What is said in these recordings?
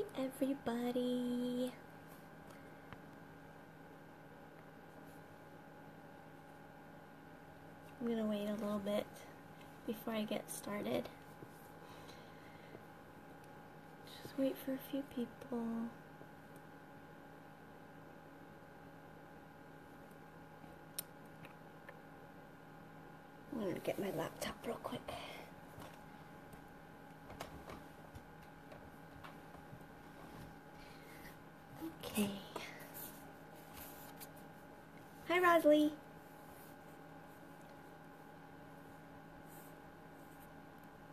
Hi everybody. I'm gonna wait a little bit before I get started. Just wait for a few people. I'm gonna get my laptop real quick. Okay. Hi Rosalie.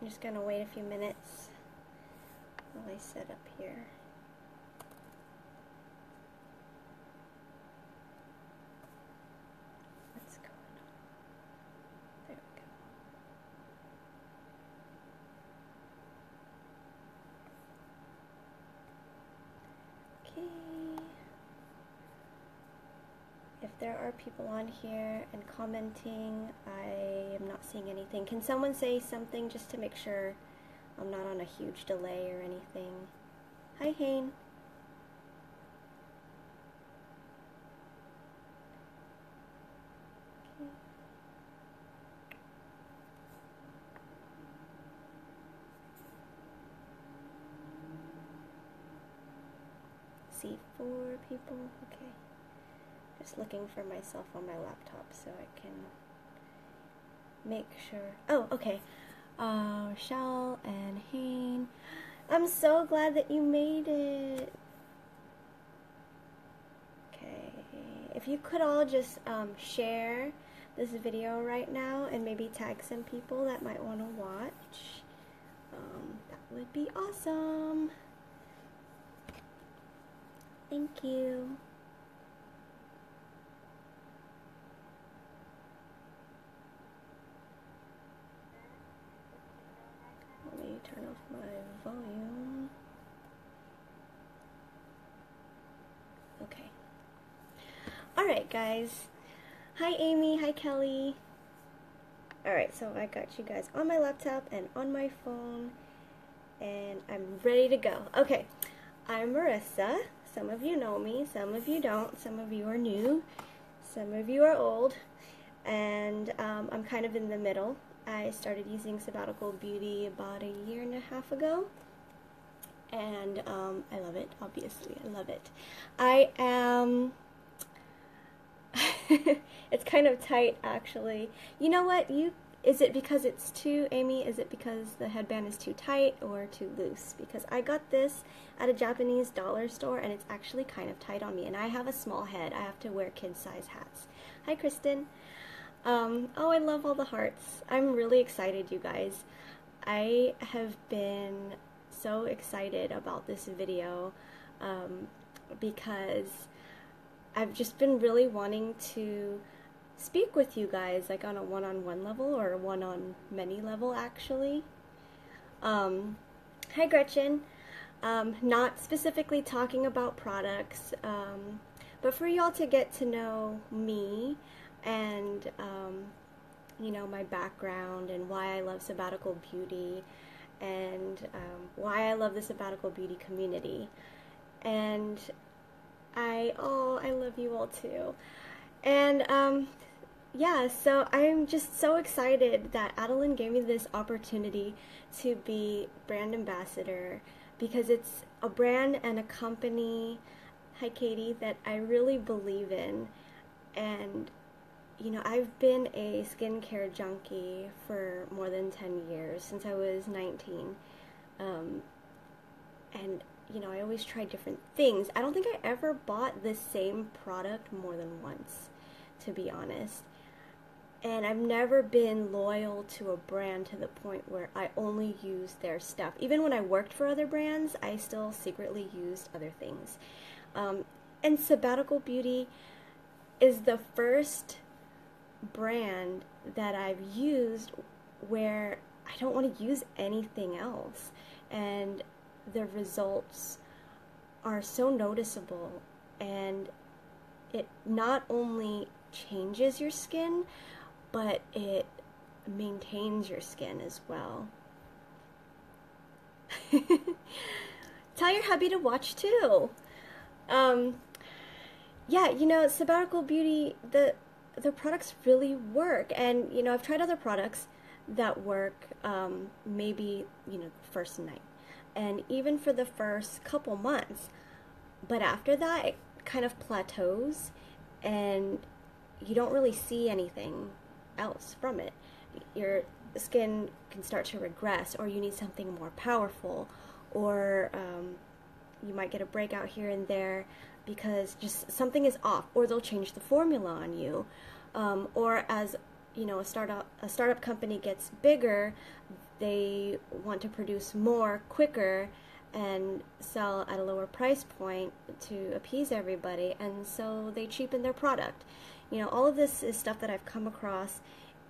I'm just gonna wait a few minutes while I set up here. What's going on? There we go. Okay. If there are people on here and commenting, I am not seeing anything. Can someone say something just to make sure I'm not on a huge delay or anything? Hi, Hayne. Okay. See 4 people? Okay. Just looking for myself on my laptop so I can make sure. Oh, okay. Rochelle and Hayne. I'm so glad that you made it. Okay. If you could all just share this video right now and maybe tag some people that might want to watch, that would be awesome. Thank you. Let me turn off my volume. Okay. Alright guys. Hi Amy, hi Kelly. Alright, so I got you guys on my laptop and on my phone, and I'm ready to go. Okay, I'm Marissa. Some of you know me, some of you don't, some of you are new, some of you are old, and I'm kind of in the middle. I started using Sabbatical Beauty about 1.5 years ago, and I love it, obviously, I love it. I am... It's kind of tight, actually. You know what, is it because it's too, Amy, is it because the headband is too tight or too loose? Because I got this at a Japanese dollar store and it's actually kind of tight on me, and I have a small head. I have to wear kid-size hats. Hi, Kristen. Oh, I love all the hearts. I'm really excited, you guys. I have been so excited about this video because I've just been really wanting to speak with you guys, like on a one-on-one level or one-on-many level, actually. Hi Gretchen. Not specifically talking about products, but for y'all to get to know me and, you know, my background and why I love Sabbatical Beauty and why I love the Sabbatical Beauty community. And I love you all too. And yeah, so I'm just so excited that Adeline gave me this opportunity to be brand ambassador, because it's a brand and a company, hi Katie, that I really believe in. And you know, I've been a skincare junkie for more than 10 years, since I was 19. And you know, I always try different things. I don't think I ever bought the same product more than once, to be honest. And I've never been loyal to a brand to the point where I only use their stuff. Even when I worked for other brands, I still secretly used other things. And Sabbatical Beauty is the first brand that I've used where I don't want to use anything else. And the results are so noticeable, and it not only changes your skin, but it maintains your skin as well. tell your hubby to watch too. Um, yeah, Sabbatical Beauty, the products really work, and I've tried other products that work, maybe the first night, and even for the first couple months, but after that it kind of plateaus, and you don't really see anything else from it. Your skin can start to regress, or you need something more powerful, or you might get a breakout here and there because just something is off, or they'll change the formula on you, or as a startup company gets bigger, they want to produce more quicker and sell at a lower price point to appease everybody, and so they cheapen their product. All of this is stuff that I've come across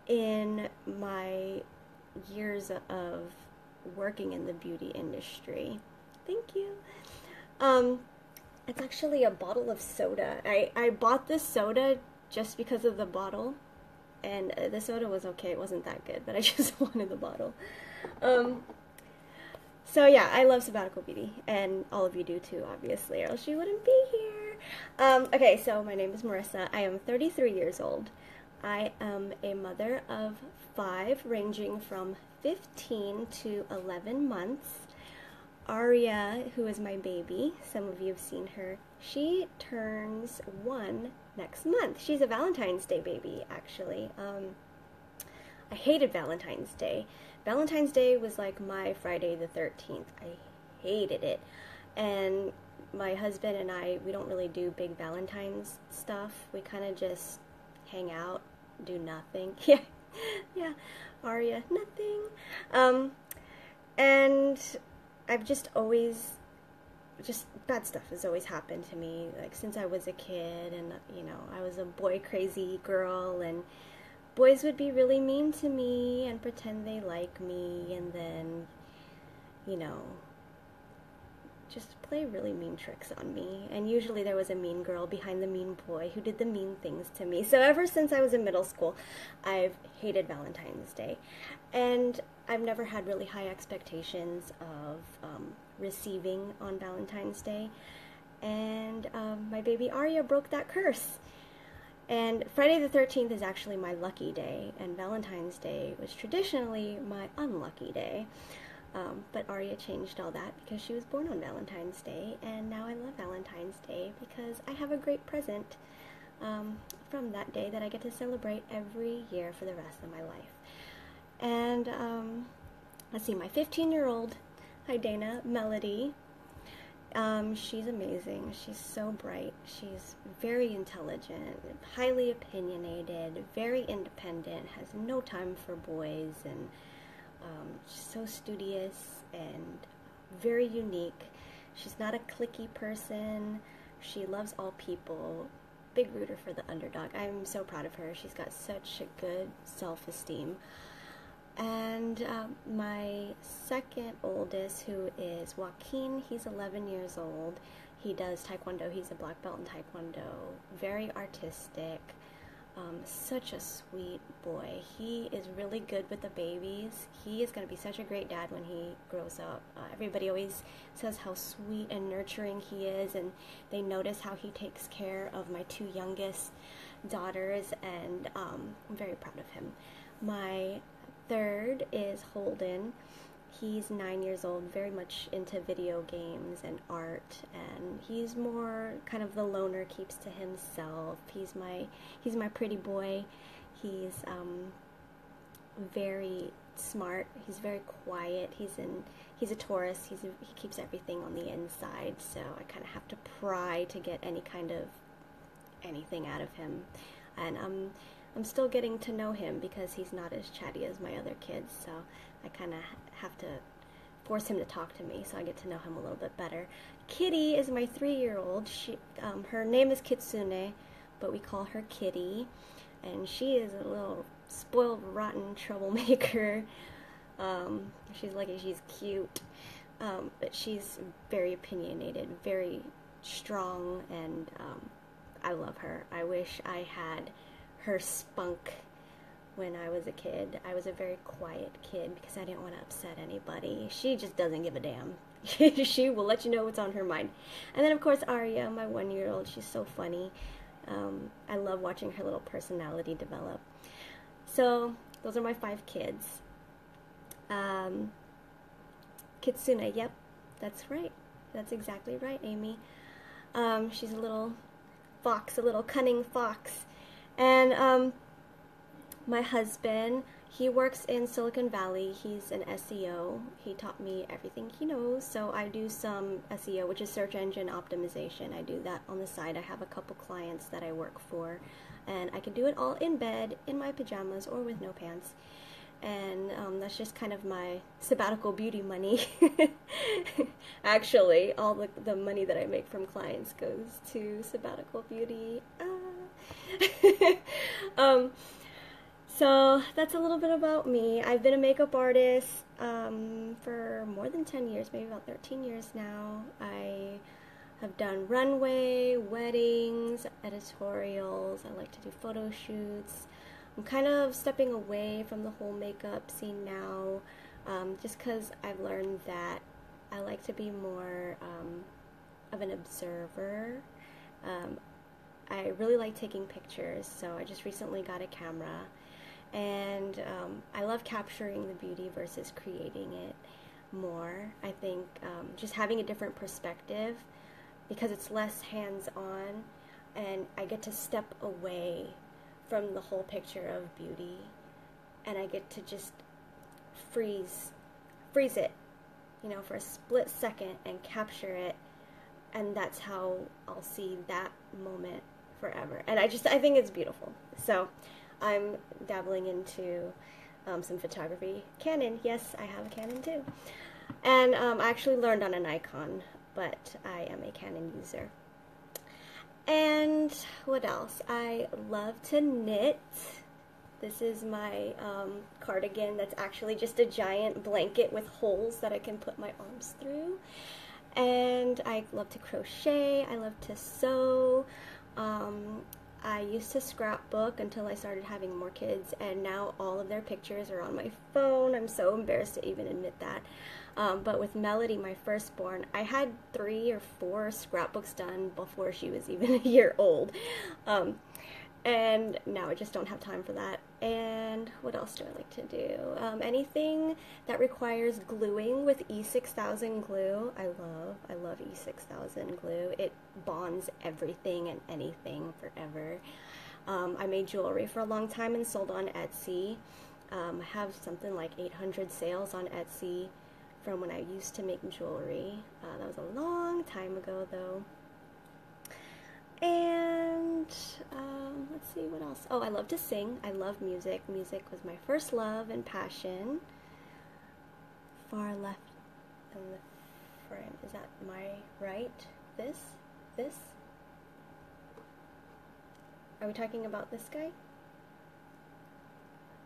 in my years of working in the beauty industry. Thank you. It's actually a bottle of soda. I bought this soda just because of the bottle, and the soda was okay. It wasn't that good, but I just wanted the bottle. So yeah, I love Sabbatical Beauty, and all of you do too, obviously, or else you wouldn't be here. Okay, so my name is Marissa. I am 33 years old. I am a mother of 5, ranging from 15 to 11 months. Aria, who is my baby, some of you have seen her, she turns 1 next month. She's a Valentine's Day baby, actually. I hated Valentine's Day. Valentine's Day was like my Friday the 13th. I hated it. And my husband and I, we don't really do big Valentine's stuff. We kind of just hang out, do nothing. Yeah, Aria, nothing. And I've just bad stuff has always happened to me, like since I was a kid, and I was a boy crazy girl, and boys would be really mean to me and pretend they like me, and then just play really mean tricks on me, and usually there was a mean girl behind the mean boy who did the mean things to me. So ever since I was in middle school, I've hated Valentine's Day, and I've never had really high expectations of receiving on Valentine's Day, and my baby Aria broke that curse. And Friday the 13th is actually my lucky day, and Valentine's Day was traditionally my unlucky day. But Aria changed all that because she was born on Valentine's Day, and now I love Valentine's Day because I have a great present from that day that I get to celebrate every year for the rest of my life. And let's see, my 15-year-old, hi Dana, Melody, she's amazing. She's so bright. She's very intelligent, highly opinionated, very independent, has no time for boys, and she's so studious and very unique. She's not a cliquey person. She loves all people. Big rooter for the underdog. I'm so proud of her. She's got such a good self-esteem. And my second oldest, who is Joaquin, he's 11 years old. He does Taekwondo. He's a black belt in Taekwondo. Very artistic. Such a sweet boy. He is really good with the babies. He is going to be such a great dad when he grows up. Everybody always says how sweet and nurturing he is, and they notice how he takes care of my 2 youngest daughters, and I'm very proud of him. My third is Holden. He's 9 years old, very much into video games and art, and he's more kind of the loner, keeps to himself. He's my pretty boy. He's very smart. He's very quiet. He's a Taurus. He keeps everything on the inside, so I kind of have to pry to get anything out of him. And I'm still getting to know him because he's not as chatty as my other kids, so I kind of have to force him to talk to me so I get to know him a little bit better. Kitty is my 3-year-old. Her name is Kitsune, but we call her Kitty, and she is a little spoiled, rotten troublemaker. She's cute, but she's very opinionated, very strong, and I love her. I wish I had her spunk when I was a kid. I was a very quiet kid because I didn't want to upset anybody. She just doesn't give a damn. She will let you know what's on her mind. And then, of course, Aria, my 1-year-old, she's so funny. I love watching her little personality develop. So, those are my 5 kids. Um, Kitsune, yep, that's right. That's exactly right, Amy. She's a little fox, a little cunning fox. And my husband, he works in Silicon Valley. He's an SEO. He taught me everything he knows. So I do some SEO, which is search engine optimization. I do that on the side. I have a couple clients that I work for, and I can do it all in bed, in my pajamas, or with no pants. And that's just kind of my sabbatical beauty money. Actually, all the money that I make from clients goes to sabbatical beauty. So that's a little bit about me. I've been a makeup artist for more than 10 years, maybe about 13 years now. I have done runway, weddings, editorials. I like to do photo shoots. I'm kind of stepping away from the whole makeup scene now, just because I've learned that I like to be more of an observer. I really like taking pictures, so I just recently got a camera, and I love capturing the beauty versus creating it more. I think just having a different perspective, because it's less hands-on, and I get to step away from the whole picture of beauty, and I get to just freeze it, for a split second and capture it, and that's how I'll see that moment forever. And I think it's beautiful. So I'm dabbling into some photography. Canon, yes, I have a Canon too. And I actually learned on a Nikon, but I am a Canon user. And what else? I love to knit. This is my cardigan that's actually just a giant blanket with holes that I can put my arms through. And I love to crochet. I love to sew. I used to scrapbook until I started having more kids, and now all of their pictures are on my phone. I'm so embarrassed to even admit that. But with Melody, my firstborn, I had 3 or 4 scrapbooks done before she was even a year old. And now I just don't have time for that. And what else do I like to do? Anything that requires gluing with E6000 glue, I love E6000 glue. It bonds everything and anything forever. I made jewelry for a long time and sold on Etsy. I have something like 800 sales on Etsy from when I used to make jewelry. That was a long time ago, though. And let's see, what else? Oh, I love to sing. I love music. Music was my first love and passion. Far left in the frame. Is that my right? This? Are we talking about this guy?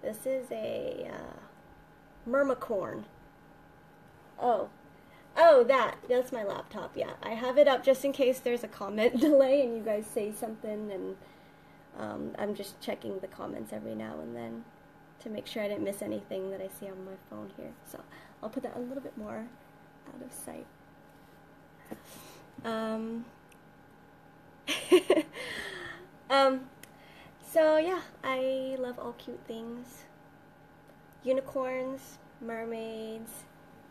This is a Mermicorn. Oh, that's my laptop, yeah. I have it up just in case there's a comment delay and you guys say something, and I'm just checking the comments every now and then to make sure I didn't miss anything that I see on my phone here. So I'll put that a little bit more out of sight. So yeah, I love all cute things. Unicorns, mermaids,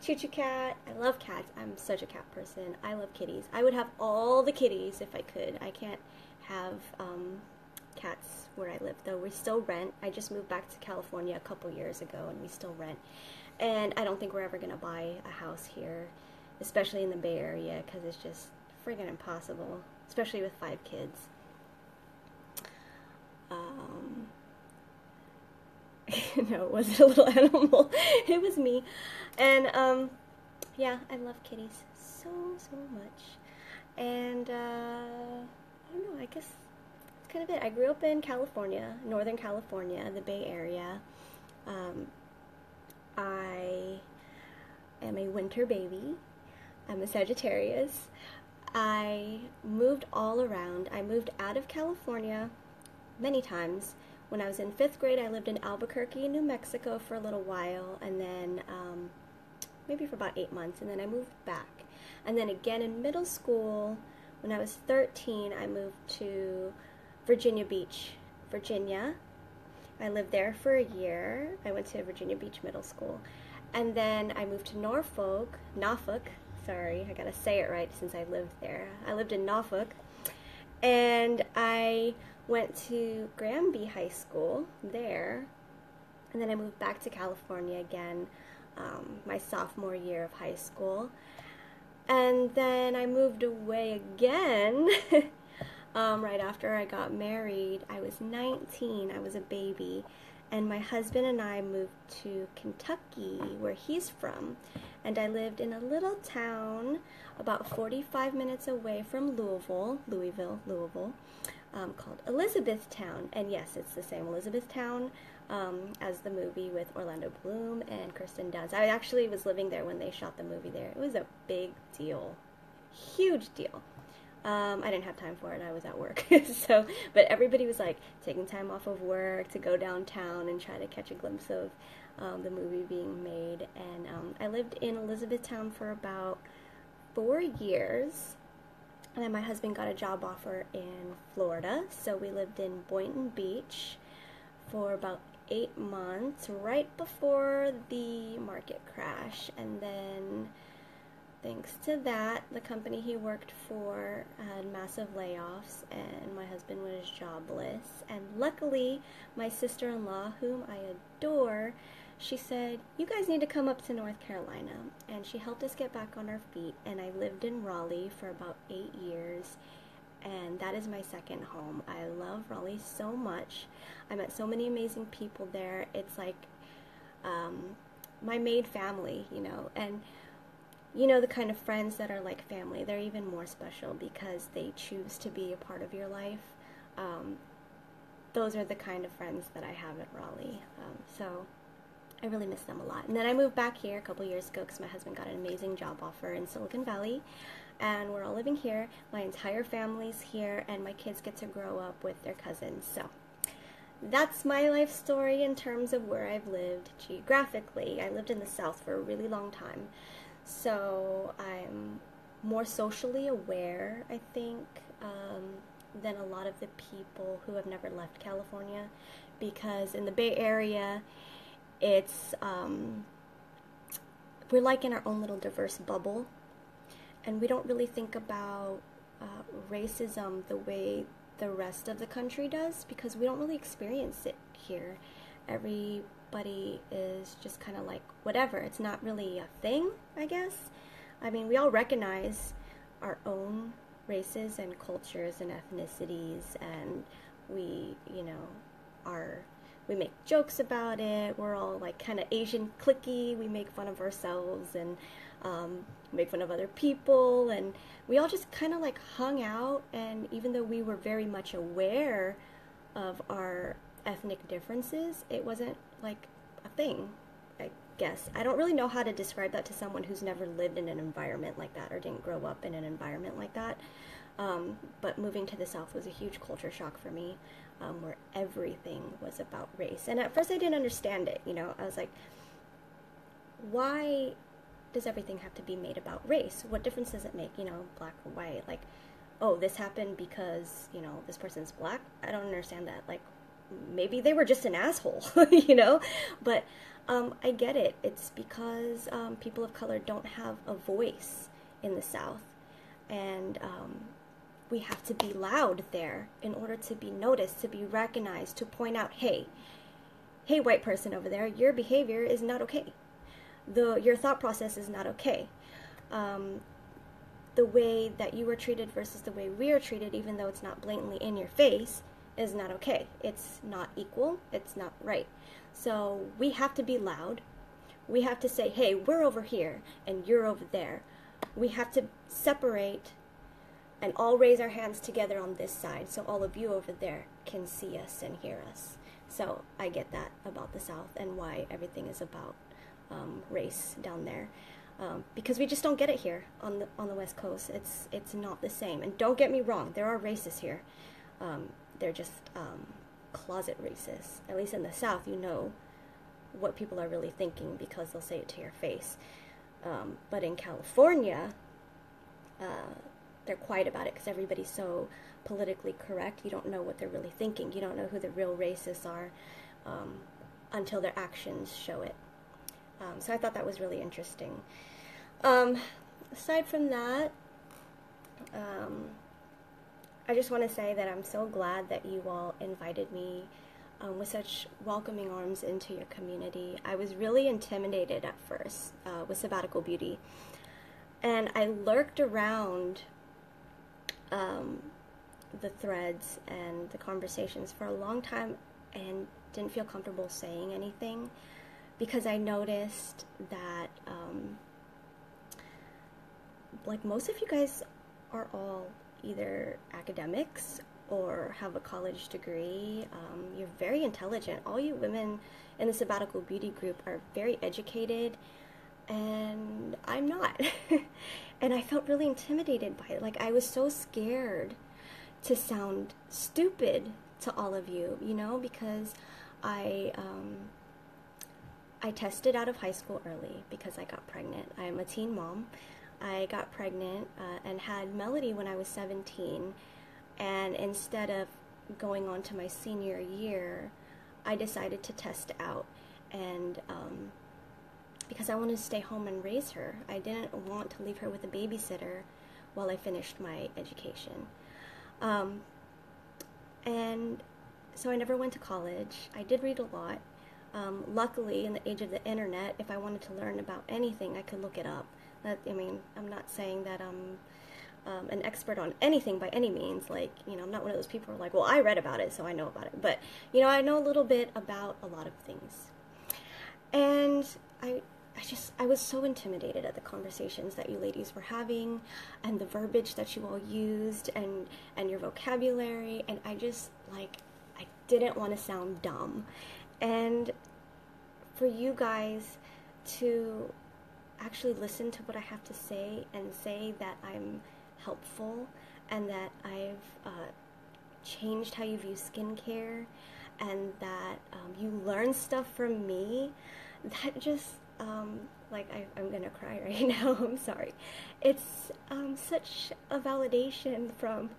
choo-choo cat. I love cats. I'm such a cat person. I love kitties. I would have all the kitties if I could. I can't have cats where I live, though. We still rent. I just moved back to California a couple years ago, and we still rent. And I don't think we're ever going to buy a house here, especially in the Bay Area, because it's just friggin' impossible, especially with 5 kids. No, it wasn't a little animal. It was me. And, yeah, I love kitties so much. And, I don't know, I guess that's kind of it. I grew up in California, Northern California, the Bay Area. I am a winter baby. I'm a Sagittarius. I moved all around. I moved out of California many times. When I was in 5th grade, I lived in Albuquerque, New Mexico for a little while, and then maybe for about 8 months, and then I moved back. And then again in middle school, when I was 13, I moved to Virginia Beach, Virginia. I lived there for a year. I went to Virginia Beach Middle School. And then I moved to Norfolk, sorry, I gotta say it right since I lived there. I lived in Norfolk, and I went to Granby High School there, and then I moved back to California again, my sophomore year of high school. And then I moved away again right after I got married. I was 19, I was a baby, and my husband and I moved to Kentucky, where he's from, and I lived in a little town about 45 minutes away from Louisville, called Elizabethtown. And yes, it's the same Elizabethtown as the movie with Orlando Bloom and Kirsten Dunst. I actually was living there when they shot the movie there. It was a big deal, huge deal. I didn't have time for it. I was at work. But everybody was like taking time off of work to go downtown and try to catch a glimpse of the movie being made. And I lived in Elizabethtown for about 4 years. And then my husband got a job offer in Florida, so we lived in Boynton Beach for about 8 months, right before the market crash. And then, thanks to that, the company he worked for had massive layoffs, and my husband was jobless. And luckily, my sister-in-law, whom I adore, she said, "You guys need to come up to North Carolina." And she helped us get back on our feet, and I lived in Raleigh for about 8 years, and that is my second home. I love Raleigh so much. I met so many amazing people there. It's like my maid family, you know, and you know the kind of friends that are like family. They're even more special because they choose to be a part of your life. Those are the kind of friends that I have at Raleigh. So I really miss them a lot. And then I moved back here a couple years ago because my husband got an amazing job offer in Silicon Valley, and we're all living here. My entire family's here, and my kids get to grow up with their cousins. So that's my life story in terms of where I've lived geographically. I lived in the South for a really long time, so I'm more socially aware, I think, than a lot of the people who have never left California, because in the Bay Area, it's we're like in our own little diverse bubble, and we don't really think about racism the way the rest of the country does, because we don't really experience it here. Everybody is just kind of like whatever. It's not really a thing, I guess. I mean, we all recognize our own races and cultures and ethnicities, and we, you know, we make jokes about it. We're all like kind of Asian cliquey. We make fun of ourselves and make fun of other people, and we all just kind of like hung out. And even though we were very much aware of our ethnic differences, it wasn't like a thing, I guess. I don't really know how to describe that to someone who's never lived in an environment like that or didn't grow up in an environment like that. But moving to the South was a huge culture shock for me, where everything was about race. And at first I didn't understand it, you know. I was like, why does everything have to be made about race? What difference does it make, you know, black or white? Like, oh, this happened because, you know, this person's black? I don't understand that. Like, maybe they were just an asshole, you know? But I get it. It's because people of color don't have a voice in the South. And we have to be loud there in order to be noticed, to be recognized, to point out, hey, white person over there, your behavior is not okay. Your thought process is not okay. The way that you were treated versus the way we are treated, even though it's not blatantly in your face, is not okay. It's not equal. It's not right. So we have to be loud. We have to say, hey, we're over here and you're over there. We have to separate and all raise our hands together on this side so all of you over there can see us and hear us. So I get that about the South and why everything is about race down there, because we just don't get it here on the West Coast. It's not the same. And don't get me wrong, there are racists here. They're just closet racists. At least in the South, you know what people are really thinking because they'll say it to your face. But in California, they're quiet about it because everybody's so politically correct. You don't know what they're really thinking. You don't know who the real racists are until their actions show it. So I thought that was really interesting. Aside from that, I just want to say that I'm so glad that you all invited me with such welcoming arms into your community. I was really intimidated at first with Sabbatical Beauty, and I lurked around the threads and the conversations for a long time and didn't feel comfortable saying anything because I noticed that like most of you guys are all either academics or have a college degree. You're very intelligent. All you women in the Sabbatical Beauty group are very educated, and I'm not. And I felt really intimidated by it. Like, I was so scared to sound stupid to all of you, you know, because I tested out of high school early because I got pregnant. I'm a teen mom. I got pregnant and had Melody when I was 17, and instead of going on to my senior year, I decided to test out, and because I wanted to stay home and raise her. I didn't want to leave her with a babysitter while I finished my education. And so I never went to college. I did read a lot. Luckily, in the age of the internet, if I wanted to learn about anything, I could look it up. I'm not saying that I'm an expert on anything by any means. Like, you know, I'm not one of those people who are like, well, I read about it, so I know about it. But, you know, I know a little bit about a lot of things. And I was so intimidated at the conversations that you ladies were having and the verbiage that you all used and your vocabulary. And I just, like, I didn't want to sound dumb. And for you guys to actually listen to what I have to say and say that I'm helpful and that I've changed how you view skincare and that you learn stuff from me, that just, like, I'm gonna cry right now, I'm sorry. It's such a validation from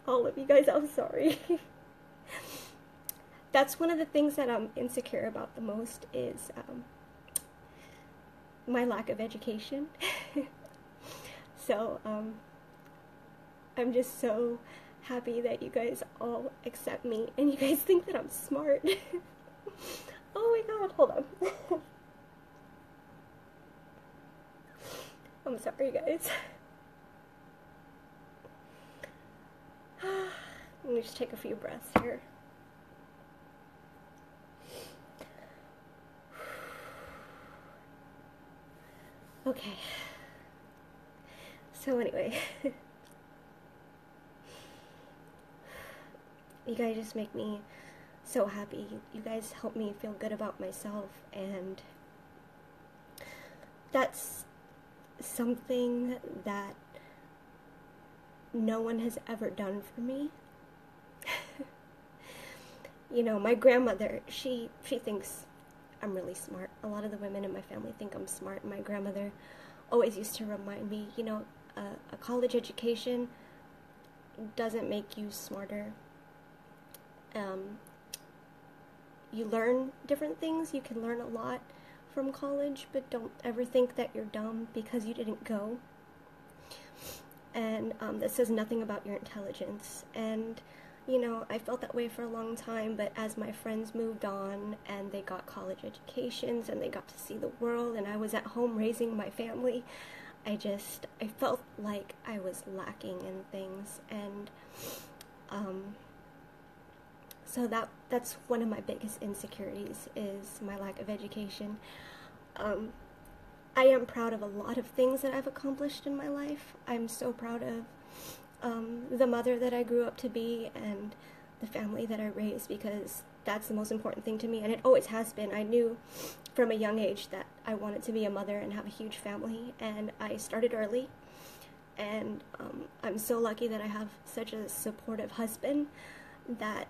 all of you guys, I'm sorry. That's one of the things that I'm insecure about the most is my lack of education. So I'm just so happy that you guys all accept me and you guys think that I'm smart. Oh my god, hold on. I'm sorry, guys. Let me just take a few breaths here. Okay. So anyway, you guys just make me so happy. You guys help me feel good about myself, and that's something that no one has ever done for me. You know, my grandmother, she thinks I'm really smart. A lot of the women in my family think I'm smart. My grandmother always used to remind me, you know, a college education doesn't make you smarter. You learn different things. You can learn a lot from college, but don't ever think that you're dumb because you didn't go. And that says nothing about your intelligence. And you know, I felt that way for a long time, but as my friends moved on and they got college educations and they got to see the world and I was at home raising my family, I felt like I was lacking in things. And so that's one of my biggest insecurities, is my lack of education. I am proud of a lot of things that I've accomplished in my life. I'm so proud of the mother that I grew up to be and the family that I raised, because that's the most important thing to me, and it always has been. I knew from a young age that I wanted to be a mother and have a huge family, and I started early, and I'm so lucky that I have such a supportive husband that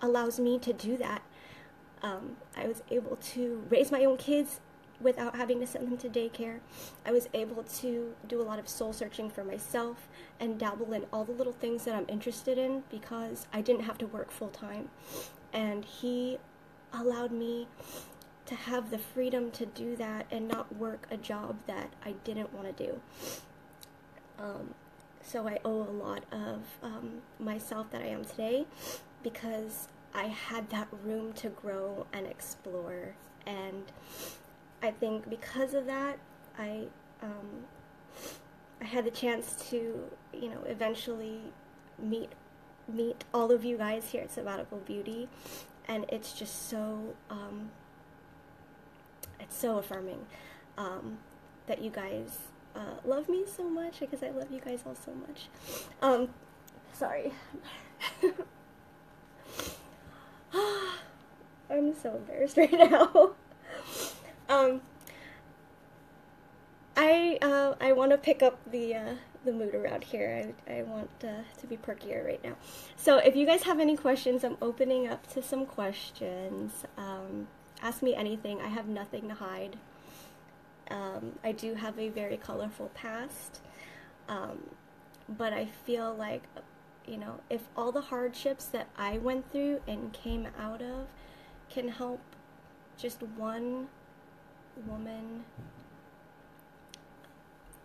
allows me to do that. I was able to raise my own kids without having to send them to daycare. I was able to do a lot of soul searching for myself and dabble in all the little things that I'm interested in because I didn't have to work full time. And he allowed me to have the freedom to do that and not work a job that I didn't want to do. So I owe a lot of myself that I am today because I had that room to grow and explore. And I think because of that, I had the chance to, eventually meet all of you guys here at Sabbatical Beauty, and it's just so it's so affirming that you guys love me so much, because I love you guys all so much. Sorry. I'm so embarrassed right now. I want to pick up the mood around here. I want to be perkier right now. So if you guys have any questions, I'm opening up to some questions. Ask me anything. I have nothing to hide. I do have a very colorful past, but I feel like, if all the hardships that I went through and came out of can help just one woman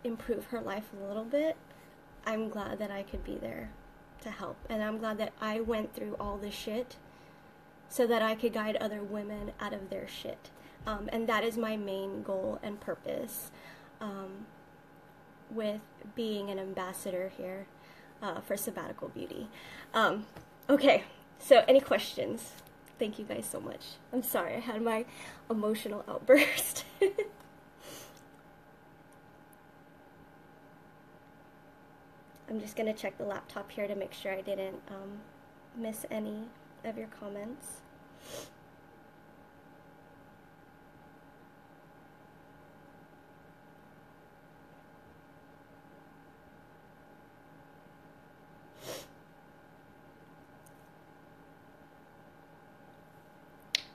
improve her life a little bit, I'm glad that I could be there to help. And I'm glad that I went through all this shit so that I could guide other women out of their shit. And that is my main goal and purpose with being an ambassador here for Sabbatical Beauty. Okay, so any questions? Thank you guys so much. I'm sorry, I had my emotional outburst. I'm just going to check the laptop here to make sure I didn't miss any of your comments.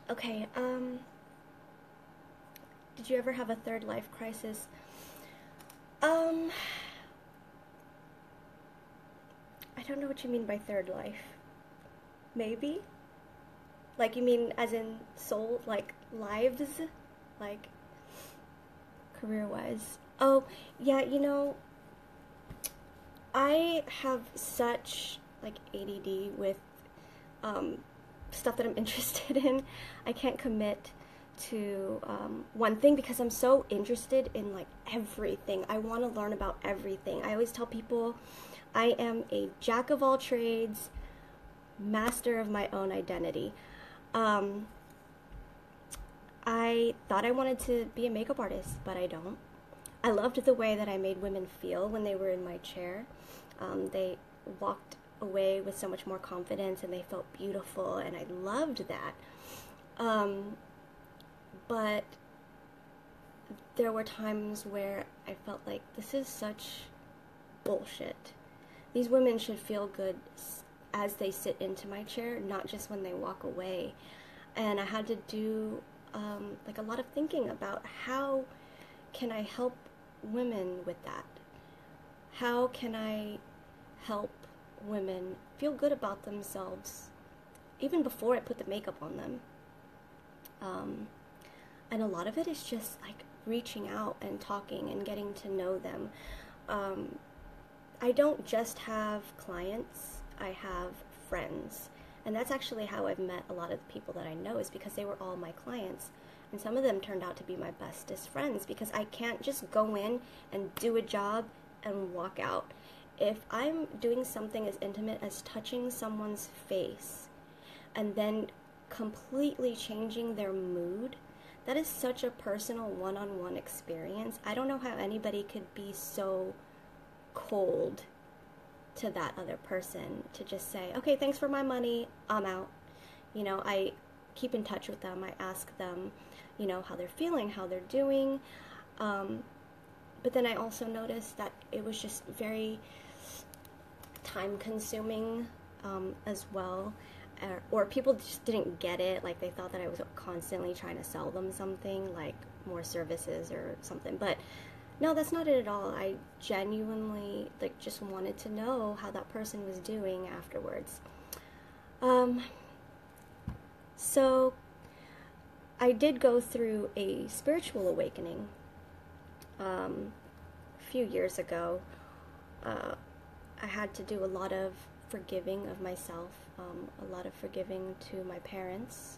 Okay, did you ever have a third life crisis? I don't know what you mean by third life. Maybe? Like, you mean as in soul, like lives? Like, career-wise? Oh, yeah, I have such, like, ADD with, stuff that I'm interested in. I can't commit to one thing because I'm so interested in, like, everything. I want to learn about everything. I always tell people I am a jack of all trades, master of my own identity. I thought I wanted to be a makeup artist, but I don't. I loved the way that I made women feel when they were in my chair. They walked away with so much more confidence and they felt beautiful, and I loved that. But there were times where I felt like this is such bullshit. These women should feel good as they sit into my chair, not just when they walk away. And I had to do like a lot of thinking about how can I help women with that? How can I help women feel good about themselves even before I put the makeup on them? And a lot of it is just like reaching out and talking and getting to know them. I don't just have clients, I have friends. And that's actually how I've met a lot of the people that I know, is because they were all my clients. And some of them turned out to be my bestest friends, because I can't just go in and do a job and walk out. If I'm doing something as intimate as touching someone's face and then completely changing their mood, that is such a personal one-on-one experience. I don't know how anybody could be so cold to that other person to just say, okay, thanks for my money, I'm out. I keep in touch with them. I ask them, how they're feeling, how they're doing. But then I also noticed that it was just very time consuming as well. or people just didn't get it. Like, they thought that I was constantly trying to sell them something, like more services or something. But no, that's not it at all. I genuinely, like, just wanted to know how that person was doing afterwards. So I did go through a spiritual awakening a few years ago. I had to do a lot of forgiving of myself, a lot of forgiving to my parents.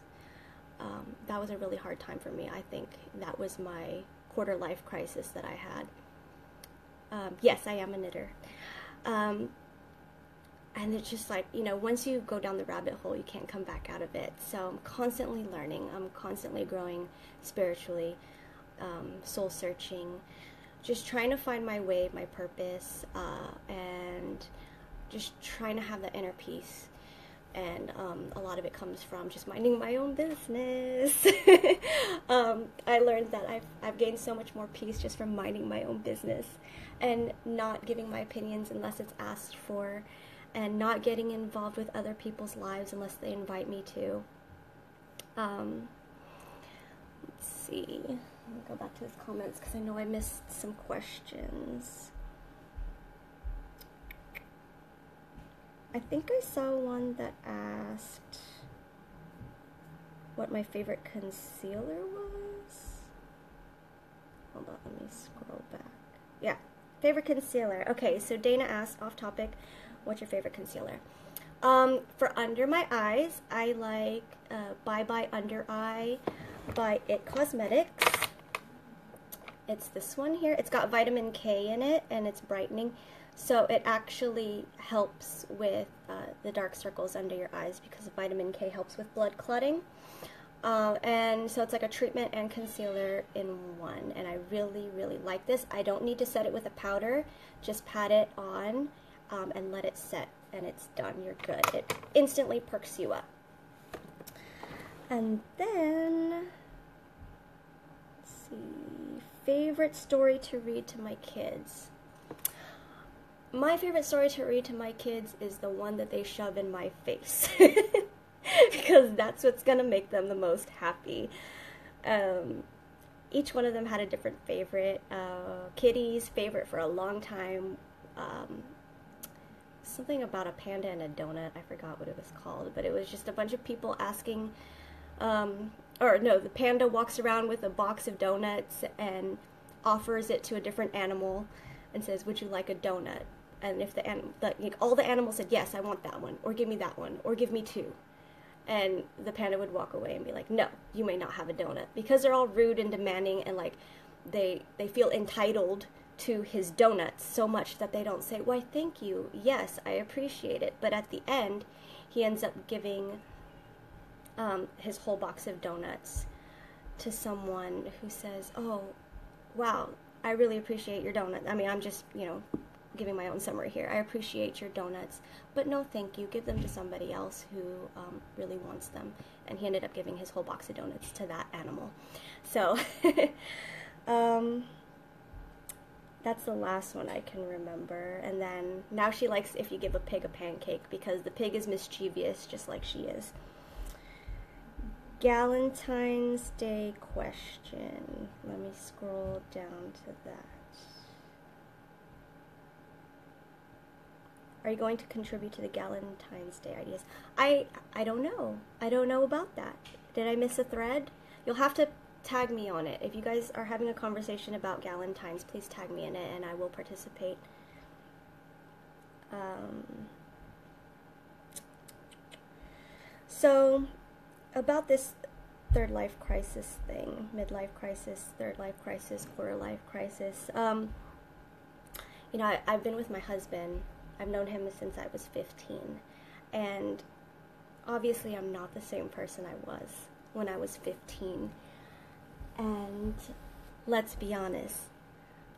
That was a really hard time for me. I think that was my quarter life crisis that I had. Yes, I am a knitter. And it's just like, once you go down the rabbit hole, you can't come back out of it. So I'm constantly learning. I'm constantly growing spiritually, soul searching, just trying to find my way, my purpose, and just trying to have that inner peace. And a lot of it comes from just minding my own business. I learned that I've gained so much more peace just from minding my own business and not giving my opinions unless it's asked for, and not getting involved with other people's lives unless they invite me to. Let's see. Let me go back to his comments because I know I missed some questions. I think I saw one that asked what my favorite concealer was. Hold on, let me scroll back. Yeah, favorite concealer. Okay, so Dana asked, off topic, what's your favorite concealer? For under my eyes, I like Bye Bye Under Eye by It Cosmetics. It's this one here. It's got vitamin K in it, and it's brightening. So it actually helps with the dark circles under your eyes because vitamin K helps with blood clotting. And so it's like a treatment and concealer in one. And I really, really like this. I don't need to set it with a powder. Just pat it on and let it set. And it's done. You're good. It instantly perks you up. And then, let's see, favorite story to read to my kids. My favorite story to read to my kids is the one that they shove in my face. Because that's what's going to make them the most happy. Each one of them had a different favorite. Kitty's favorite for a long time. Something about a panda and a donut. I forgot what it was called. But it was just a bunch of people asking... the panda walks around with a box of donuts and offers it to a different animal and says, would you like a donut? And if all the animals said, yes, I want that one, or give me that one, or give me two. And the panda would walk away and be like, no, you may not have a donut. Because they're all rude and demanding, and like they feel entitled to his donuts so much that they don't say, why, thank you, yes, I appreciate it. But at the end, he ends up giving his whole box of donuts to someone who says, oh, wow, I really appreciate your donut. I mean, I'm just, giving my own summary here. I appreciate your donuts, but no thank you. Give them to somebody else who really wants them. And he ended up giving his whole box of donuts to that animal. So, that's the last one I can remember. And then, now she likes if you give a pig a pancake, because the pig is mischievous, just like she is. Galentine's Day question. Let me scroll down to that. Are you going to contribute to the Galentine's Day ideas? I don't know. I don't know about that. Did I miss a thread? You'll have to tag me on it. If you guys are having a conversation about Galentine's, please tag me in it and I will participate. So, about this third life crisis thing, midlife crisis, third life crisis, quarter life crisis, I've been with my husband. I've known him since I was 15, and obviously I'm not the same person I was when I was 15, and let's be honest,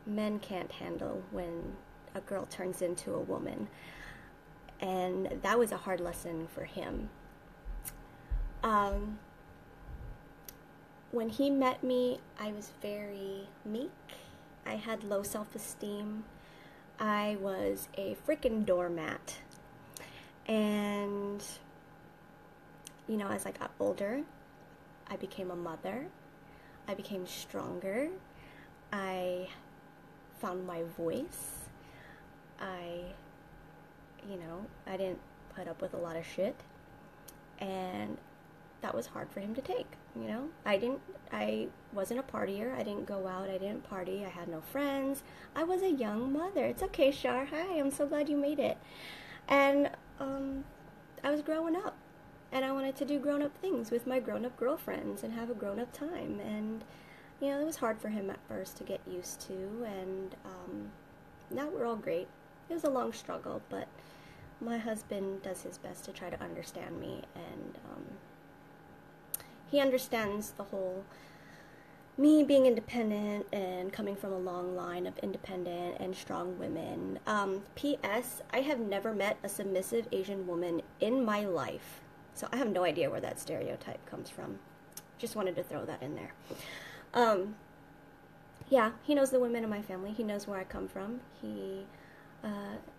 men can't handle when a girl turns into a woman, and that was a hard lesson for him. When he met me, I was very meek. I had low self-esteem. I was a freaking doormat. And as I got older, I became a mother. I became stronger. I found my voice. I didn't put up with a lot of shit. And that was hard for him to take, I wasn't a partier. I didn't go out. I didn't party. I had no friends. I was a young mother. It's okay, Shar. Hi, I'm so glad you made it. And I was growing up. And I wanted to do grown-up things with my grown-up girlfriends and have a grown-up time. And, it was hard for him at first to get used to. And now we're all great. It was a long struggle, but my husband does his best to try to understand me. And he understands the whole me being independent and coming from a long line of independent and strong women. P.S. I have never met a submissive Asian woman in my life. So I have no idea where that stereotype comes from. Just wanted to throw that in there. Yeah, he knows the women in my family. He knows where I come from. He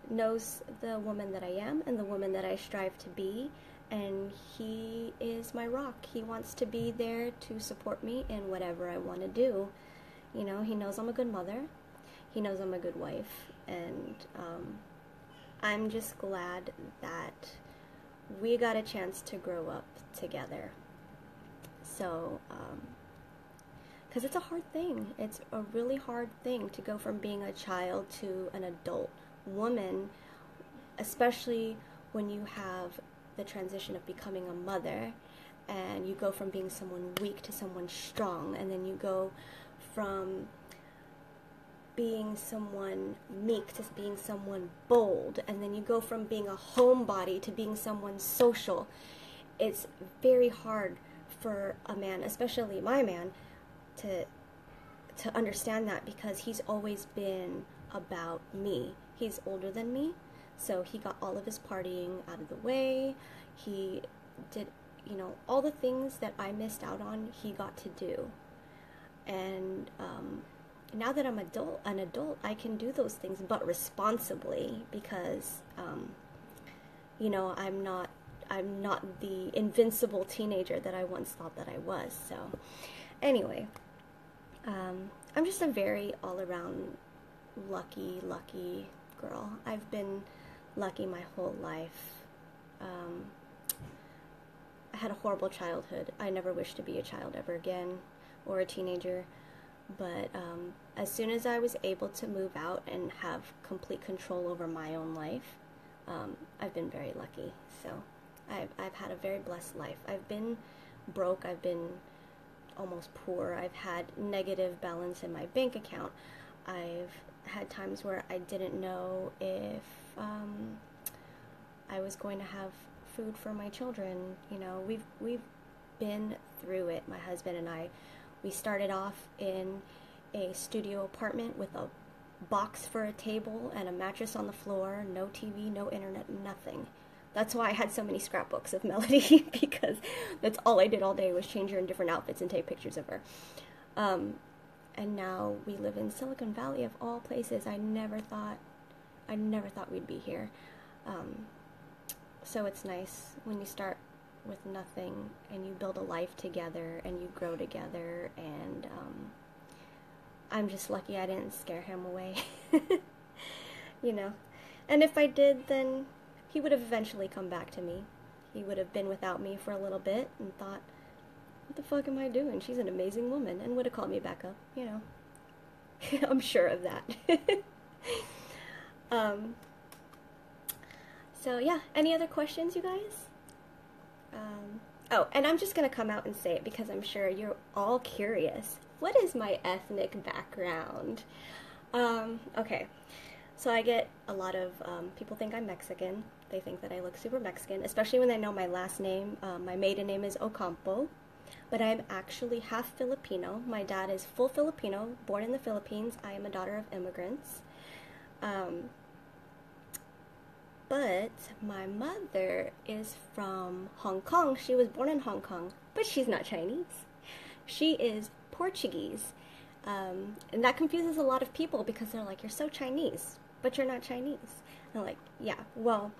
knows the woman that I am and the woman that I strive to be. And he is my rock. He wants to be there to support me in whatever I want to do. He knows I'm a good mother. He knows I'm a good wife. And I'm just glad that we got a chance to grow up together. So, because it's a hard thing. It's a really hard thing to go from being a child to an adult woman, especially when you have the transition of becoming a mother, and you go from being someone weak to someone strong, and then you go from being someone meek to being someone bold, and then you go from being a homebody to being someone social. It's very hard for a man, especially my man, to understand that, because he's always been about me. He's older than me, so he got all of his partying out of the way. He did, all the things that I missed out on, he got to do. And now that I'm an adult, I can do those things, but responsibly, because, I'm not the invincible teenager that I once thought that I was. So, anyway, I'm just a very all-around lucky girl. I've been lucky my whole life. I had a horrible childhood. I never wish to be a child ever again, or a teenager. But as soon as I was able to move out and have complete control over my own life, I've been very lucky. So I've had a very blessed life. I've been broke. I've been almost poor. I've had negative balance in my bank account. I've had times where I didn't know if I was going to have food for my children. We've been through it, my husband and I. We started off in a studio apartment with a box for a table and a mattress on the floor, no TV, no internet, nothing. That's why I had so many scrapbooks of Melody, because that's all I did all day was change her in different outfits and take pictures of her. And now we live in Silicon Valley, of all places. I never thought we'd be here. So it's nice when you start with nothing and you build a life together and you grow together. And I'm just lucky I didn't scare him away. And if I did, then he would have eventually come back to me. He would have been without me for a little bit and thought, what the fuck am I doing? She's an amazing woman, and would have called me back up, I'm sure of that. So yeah, any other questions, you guys? Oh, and I'm just going to come out and say it because I'm sure you're all curious. What is my ethnic background? Okay, so I get a lot of people think I'm Mexican. They think that I look super Mexican, especially when they know my last name. My maiden name is Ocampo, but I'm actually half Filipino. My dad is full Filipino, born in the Philippines. I am a daughter of immigrants. But my mother is from Hong Kong. She was born in Hong Kong, but she's not Chinese. She is Portuguese. And that confuses a lot of people because they're like, you're so Chinese, but you're not Chinese. And I'm like, yeah, well,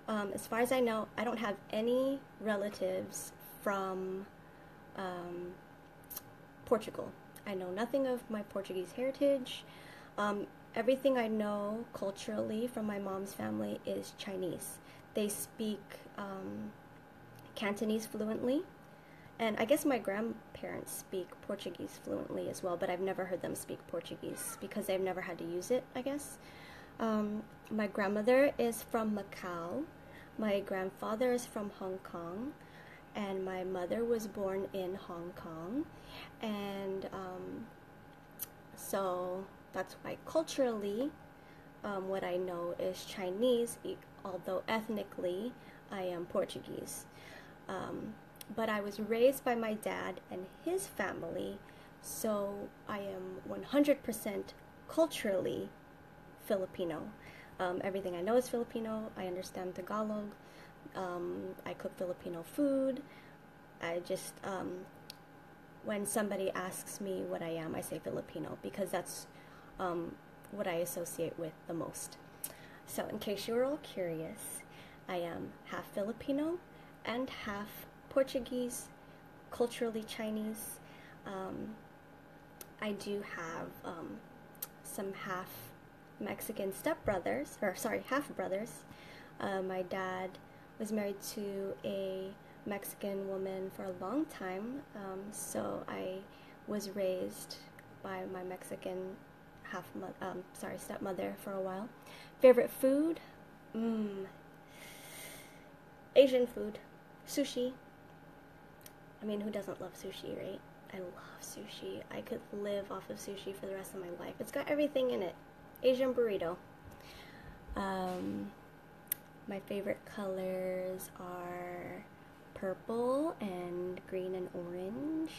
as far as I know, I don't have any relatives from Portugal. I know nothing of my Portuguese heritage. Everything I know culturally from my mom's family is Chinese. They speak Cantonese fluently, and I guess my grandparents speak Portuguese fluently as well, but I've never heard them speak Portuguese because they've never had to use it, I guess. My grandmother is from Macau, my grandfather is from Hong Kong, and my mother was born in Hong Kong, and so that's why culturally what I know is Chinese, although ethnically I am Portuguese. But I was raised by my dad and his family, so I am 100% culturally Filipino. Everything I know is Filipino. I understand Tagalog. I cook Filipino food. I just, when somebody asks me what I am, I say Filipino because that's what I associate with the most. So in case you were all curious, I am half Filipino and half Portuguese, culturally Chinese. I do have some half Mexican stepbrothers, or sorry, half brothers. My dad was married to a Mexican woman for a long time, so I was raised by my Mexican stepmother for a while. Favorite food? Asian food. Sushi. I mean, who doesn't love sushi, right? I love sushi. I could live off of sushi for the rest of my life. It's got everything in it. Asian burrito. My favorite colors are purple and green and orange.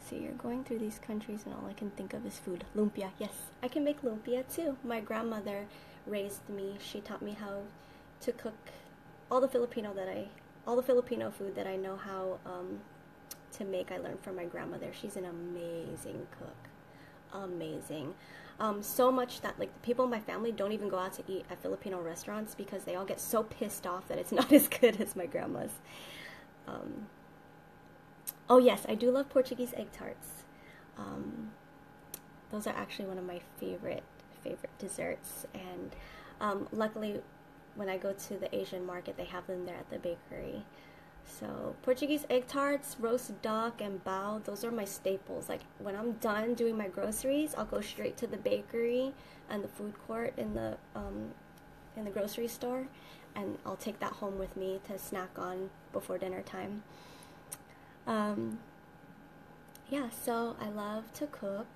So you're going through these countries and all I can think of is food. Lumpia. Yes, I can make lumpia too. My grandmother raised me. She taught me how to cook all the Filipino food that I know how to make. I learned from my grandmother. She's an amazing cook. Amazing. So much that like the people in my family don't even go out to eat at Filipino restaurants because they all get so pissed off that it's not as good as my grandma's. Oh yes, I do love Portuguese egg tarts. Those are actually one of my favorite desserts, and luckily when I go to the Asian market they have them there at the bakery. So Portuguese egg tarts, roast duck, and bao, those are my staples. Like when I'm done doing my groceries, I'll go straight to the bakery and the food court in the grocery store, and I'll take that home with me to snack on before dinner time. Yeah, so I love to cook.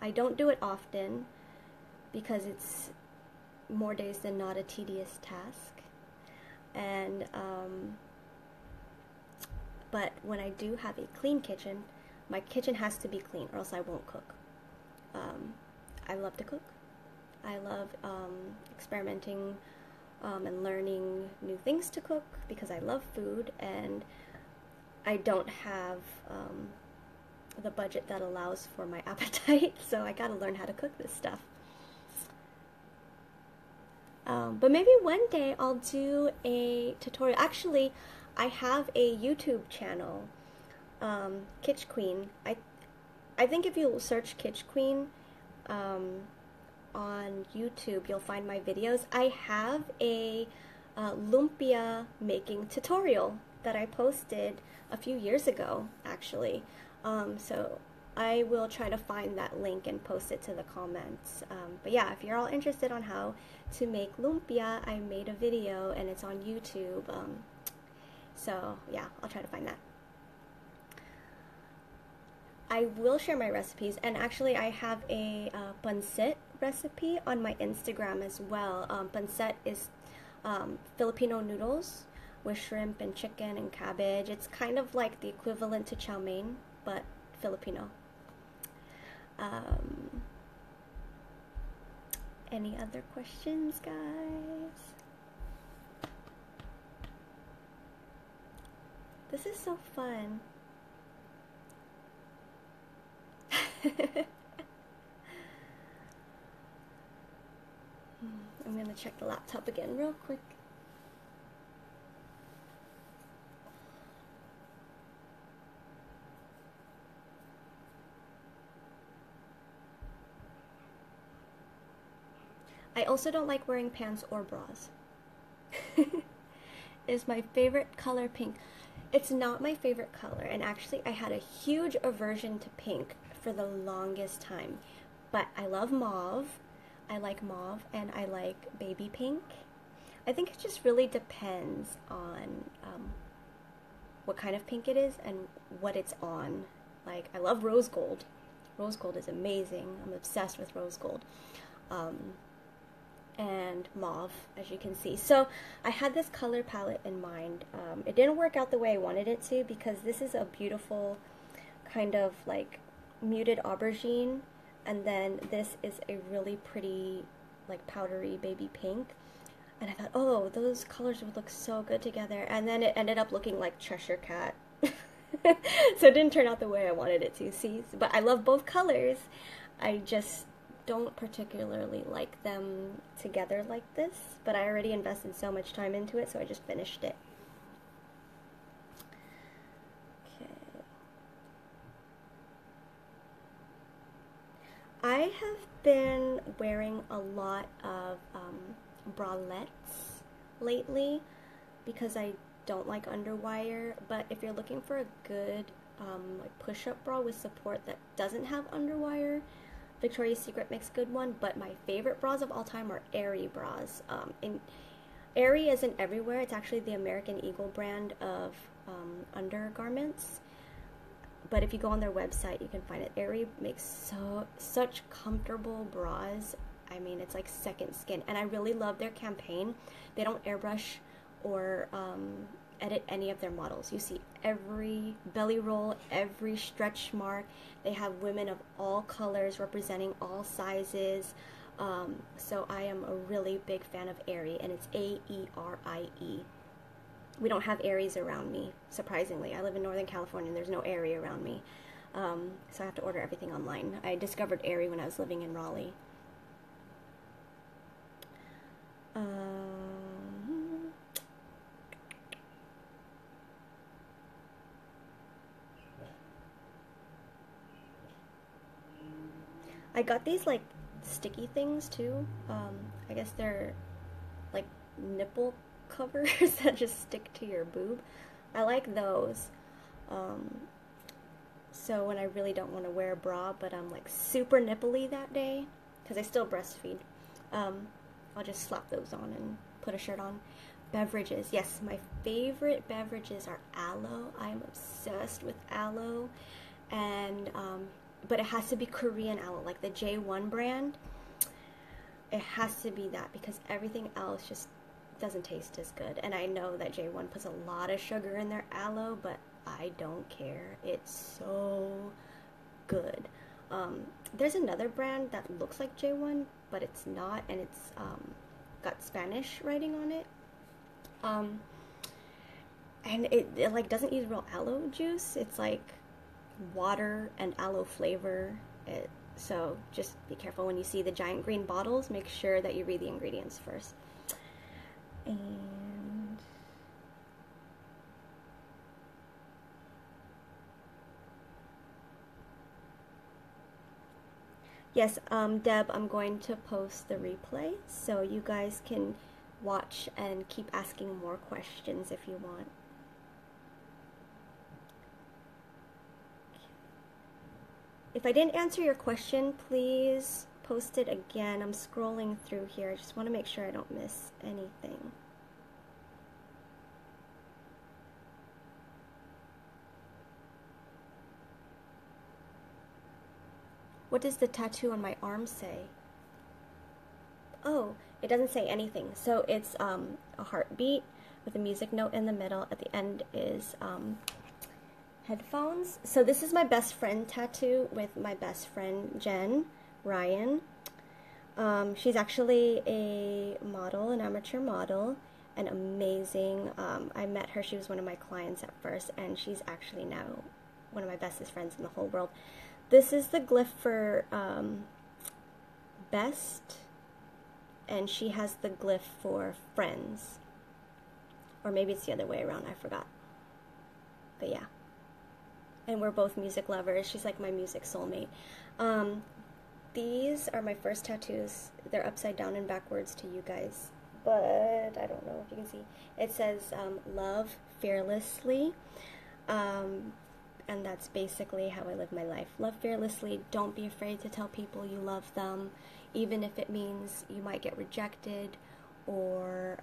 I don't do it often because it's more days than not a tedious task. And but when I do have a clean kitchen, my kitchen has to be clean or else I won't cook. I love to cook. I love experimenting and learning new things to cook because I love food, and I don't have the budget that allows for my appetite, so I gotta learn how to cook this stuff. But maybe one day I'll do a tutorial. Actually, I have a YouTube channel, Kitsch Queen. I think if you search Kitsch Queen on YouTube, you'll find my videos. I have a lumpia making tutorial that I posted a few years ago, actually. So I will try to find that link and post it to the comments. But yeah, if you're all interested on how to make lumpia, I made a video and it's on YouTube. So yeah, I'll try to find that. I will share my recipes, and actually I have a pancit recipe on my Instagram as well. Pancit is Filipino noodles with shrimp and chicken and cabbage. It's kind of like the equivalent to chow mein, but Filipino. Any other questions, guys? This is so fun. I'm gonna check the laptop again real quick. I also don't like wearing pants or bras. Is my favorite color pink? It's not my favorite color, and actually I had a huge aversion to pink for the longest time. But I love mauve. I like mauve and I like baby pink. I think it just really depends on what kind of pink it is and what it's on. Like, I love rose gold. Rose gold is amazing. I'm obsessed with rose gold. And mauve, as you can see. So I had this color palette in mind. It didn't work out the way I wanted it to, because this is a beautiful kind of like muted aubergine, and then this is a really pretty like powdery baby pink. And I thought, oh, those colors would look so good together, and then it ended up looking like Cheshire Cat. So it didn't turn out the way I wanted it to, see? But I love both colors. I just don't particularly like them together like this, but I already invested so much time into it, so I just finished it. Okay. I have been wearing a lot of bralettes lately because I don't like underwire, but if you're looking for a good like push-up bra with support that doesn't have underwire, Victoria's Secret makes a good one. But my favorite bras of all time are Aerie bras. And Aerie isn't everywhere. It's actually the American Eagle brand of undergarments. But if you go on their website, you can find it. Aerie makes such comfortable bras. I mean, it's like second skin. And I really love their campaign. They don't airbrush or edit any of their models. You see every belly roll, every stretch mark. They have women of all colors representing all sizes. So I am a really big fan of Aerie, and it's A-E-R-I-E. We don't have Aeries around me, surprisingly. I live in Northern California and there's no Aerie around me. So I have to order everything online. I discovered Aerie when I was living in Raleigh. I got these like sticky things too. I guess they're like nipple covers that just stick to your boob. I like those. So when I really don't want to wear a bra, but I'm like super nipply that day, because I still breastfeed, I'll just slap those on and put a shirt on. Beverages. Yes, my favorite beverages are aloe. I'm obsessed with aloe. And but it has to be Korean aloe, like the J1 brand. It has to be that, because everything else just doesn't taste as good. And I know that J1 puts a lot of sugar in their aloe, but I don't care. It's so good. There's another brand that looks like J1, but it's not, and it's got Spanish writing on it. And it like doesn't use real aloe juice. It's like water and aloe flavor. So just be careful when you see the giant green bottles. Make sure that you read the ingredients first. And yes, Deb, I'm going to post the replay so you guys can watch and keep asking more questions if you want. If I didn't answer your question, please post it again. I'm scrolling through here. I just want to make sure I don't miss anything. What does the tattoo on my arm say? Oh, it doesn't say anything. So it's a heartbeat with a music note in the middle. At the end is headphones. So this is my best friend tattoo with my best friend Jen Ryan. She's actually a model, an amateur model, and amazing. I met her. She was one of my clients at first, and she's actually now one of my bestest friends in the whole world. This is the glyph for best, and she has the glyph for friends. Or maybe it's the other way around, I forgot. But yeah. And we're both music lovers. She's like my music soulmate. these are my first tattoos. They're upside down and backwards to you guys, but I don't know if you can see. It says love fearlessly, and that's basically how I live my life. Love fearlessly. Don't be afraid to tell people you love them, even if it means you might get rejected, or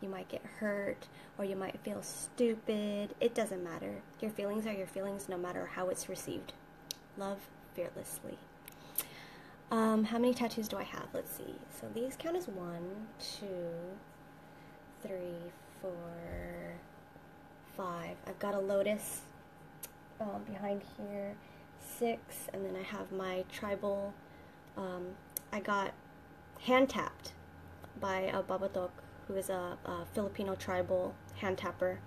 you might get hurt, or you might feel stupid. It doesn't matter. Your feelings are your feelings, no matter how it's received. Love fearlessly. How many tattoos do I have? Let's see. So these count as 1, 2, 3, 4, 5. I've got a lotus behind here, 6, and then I have my tribal. I got hand tapped by a babatok, who is a Filipino tribal hand tapper.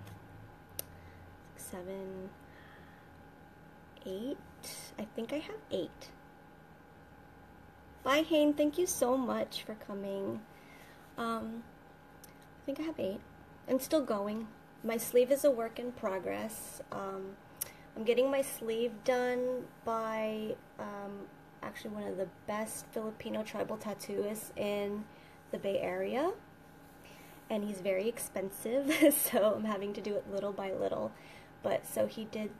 7, 8. I think I have 8. Bye, Hayne. Thank you so much for coming. I think I have 8. I'm still going. My sleeve is a work in progress. I'm getting my sleeve done by actually one of the best Filipino tribal tattooists in the Bay Area. And he's very expensive, so I'm having to do it little by little. But so he did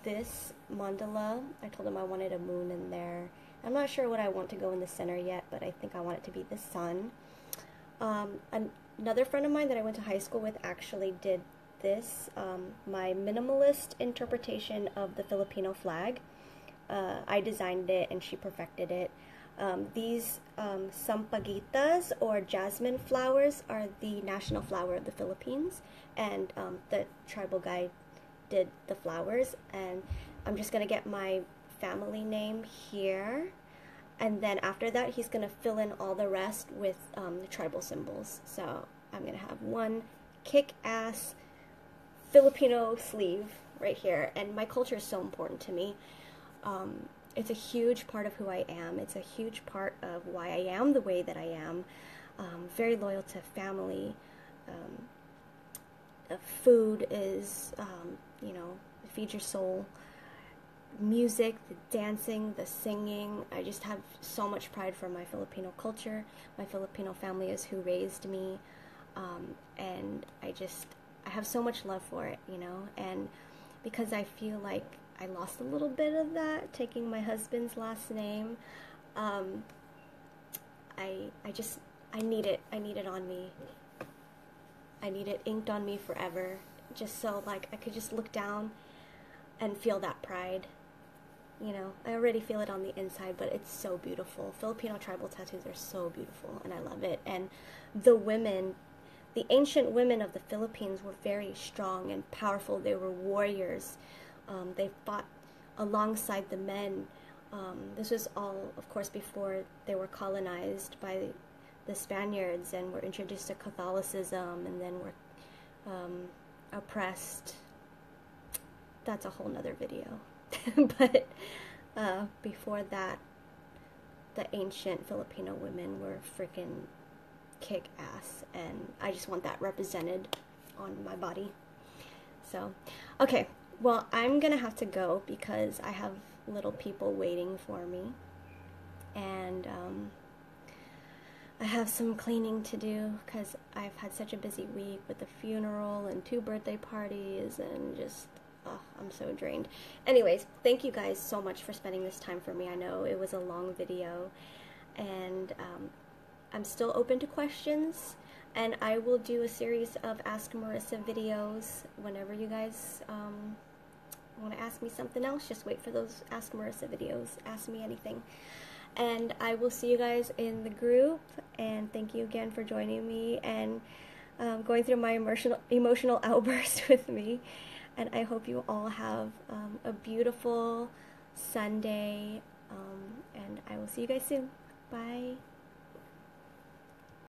this mandala. I told him I wanted a moon in there. I'm not sure what I want to go in the center yet, but I think I want it to be the sun. Another friend of mine that I went to high school with actually did this, my minimalist interpretation of the Filipino flag. I designed it and she perfected it. These sampaguitas, or jasmine flowers, are the national flower of the Philippines, and the tribal guy did the flowers, and I'm just gonna get my family name here, and then after that he's gonna fill in all the rest with the tribal symbols. So I'm gonna have one kick-ass Filipino sleeve right here, and my culture is so important to me. It's a huge part of who I am. It's a huge part of why I am the way that I am. Very loyal to family. Food is, you know, feed your soul. Music, the dancing, the singing. I just have so much pride for my Filipino culture. My Filipino family is who raised me. And I have so much love for it, you know, and because I feel like I lost a little bit of that taking my husband's last name. I need it on me. I need it inked on me forever, just so like I could just look down and feel that pride. You know, I already feel it on the inside, but it's so beautiful. Filipino tribal tattoos are so beautiful, and I love it. And the women, the ancient women of the Philippines were very strong and powerful. They were warriors. They fought alongside the men. This was all, of course, before they were colonized by the Spaniards and were introduced to Catholicism, and then were oppressed. That's a whole nother video. But before that, the ancient Filipino women were freaking kick-ass, and I just want that represented on my body. So, okay, well, I'm gonna have to go because I have little people waiting for me, and I have some cleaning to do because I've had such a busy week with the funeral and 2 birthday parties, and just I'm so drained. Anyways, thank you guys so much for spending this time for me. I know it was a long video, and I'm still open to questions, and I will do a series of Ask Marissa videos whenever you guys want to ask me something else. Just wait for those Ask Marissa videos. Ask me anything. And I will see you guys in the group, and thank you again for joining me and going through my emotional outburst with me. And I hope you all have a beautiful Sunday, and I will see you guys soon. Bye.